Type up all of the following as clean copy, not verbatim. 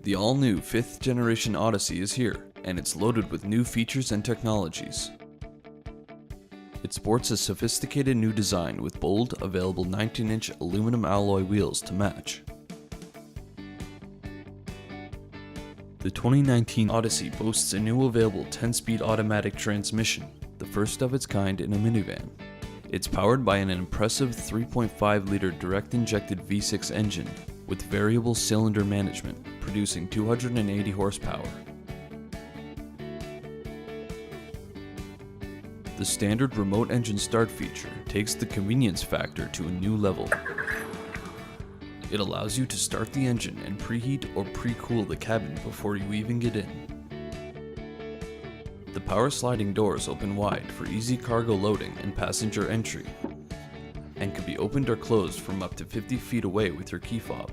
The all-new 5th generation Odyssey is here, and it's loaded with new features and technologies. It sports a sophisticated new design with bold, available 19-inch aluminum alloy wheels to match. The 2019 Odyssey boasts a new available 10-speed automatic transmission, the first of its kind in a minivan. It's powered by an impressive 3.5-liter direct-injected V6 engine with variable cylinder management, producing 280 horsepower. The standard remote engine start feature takes the convenience factor to a new level. It allows you to start the engine and preheat or pre-cool the cabin before you even get in. The power sliding doors open wide for easy cargo loading and passenger entry, and can be opened or closed from up to 50 feet away with your key fob.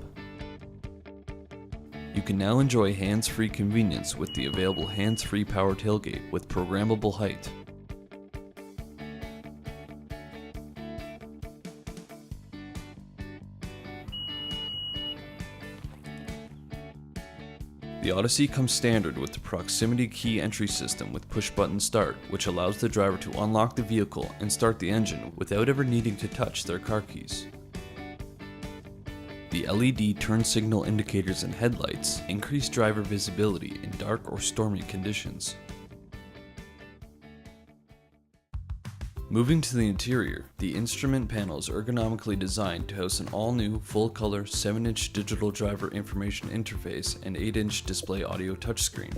You can now enjoy hands-free convenience with the available hands-free power tailgate with programmable height. The Odyssey comes standard with the proximity key entry system with push-button start, which allows the driver to unlock the vehicle and start the engine without ever needing to touch their car keys. The LED turn signal indicators and headlights increase driver visibility in dark or stormy conditions. Moving to the interior, the instrument panel is ergonomically designed to house an all-new, full-color 7-inch digital driver information interface and 8-inch display audio touchscreen.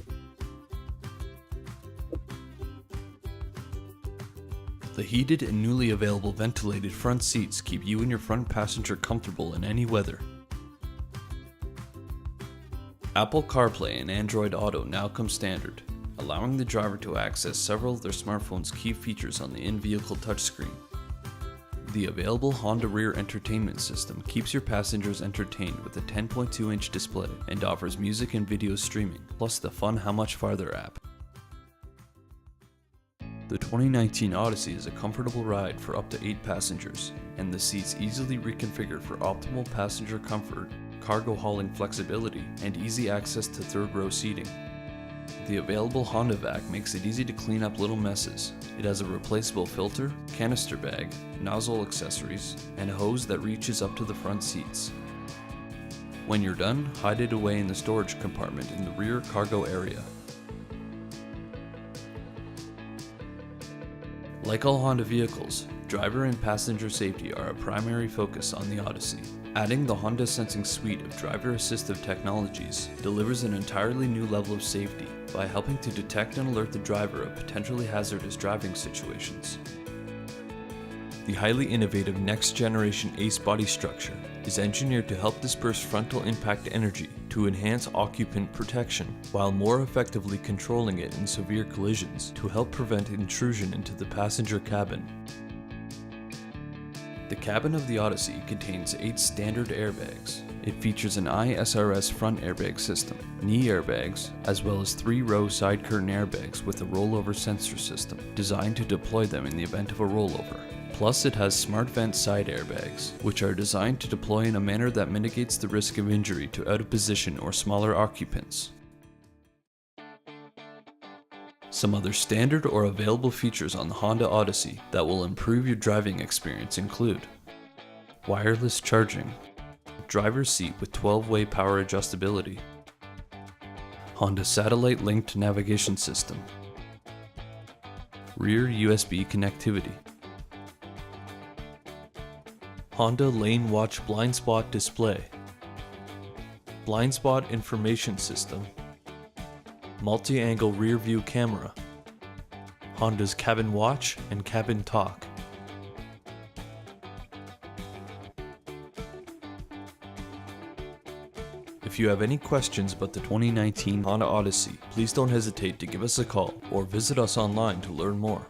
The heated and newly available ventilated front seats keep you and your front passenger comfortable in any weather. Apple CarPlay and Android Auto now come standard, allowing the driver to access several of their smartphone's key features on the in-vehicle touchscreen. The available Honda rear entertainment system keeps your passengers entertained with a 10.2-inch display and offers music and video streaming, plus the fun How Much Farther app. The 2019 Odyssey is a comfortable ride for up to 8 passengers, and the seats easily reconfigured for optimal passenger comfort, cargo hauling flexibility, and easy access to third-row seating. The available Honda vac makes it easy to clean up little messes. It has a replaceable filter, canister bag, nozzle accessories, and a hose that reaches up to the front seats. When you're done, hide it away in the storage compartment in the rear cargo area. Like all Honda vehicles, driver and passenger safety are a primary focus on the Odyssey. Adding the Honda Sensing suite of driver-assistive technologies delivers an entirely new level of safety by helping to detect and alert the driver of potentially hazardous driving situations. The highly innovative next-generation ACE body structure is engineered to help disperse frontal impact energy to enhance occupant protection, while more effectively controlling it in severe collisions to help prevent intrusion into the passenger cabin. The cabin of the Odyssey contains 8 standard airbags. It features an ISRS front airbag system, knee airbags, as well as 3-row side curtain airbags with a rollover sensor system, designed to deploy them in the event of a rollover. Plus, it has smart vent side airbags, which are designed to deploy in a manner that mitigates the risk of injury to out-of-position or smaller occupants. Some other standard or available features on the Honda Odyssey that will improve your driving experience include wireless charging, driver's seat with 12-way power adjustability, Honda satellite-linked navigation system, rear USB connectivity, Honda Lane Watch blind spot display, blind spot information system, multi-angle rear view camera, Honda's cabin watch and cabin talk. If you have any questions about the 2019 Honda Odyssey, please don't hesitate to give us a call or visit us online to learn more.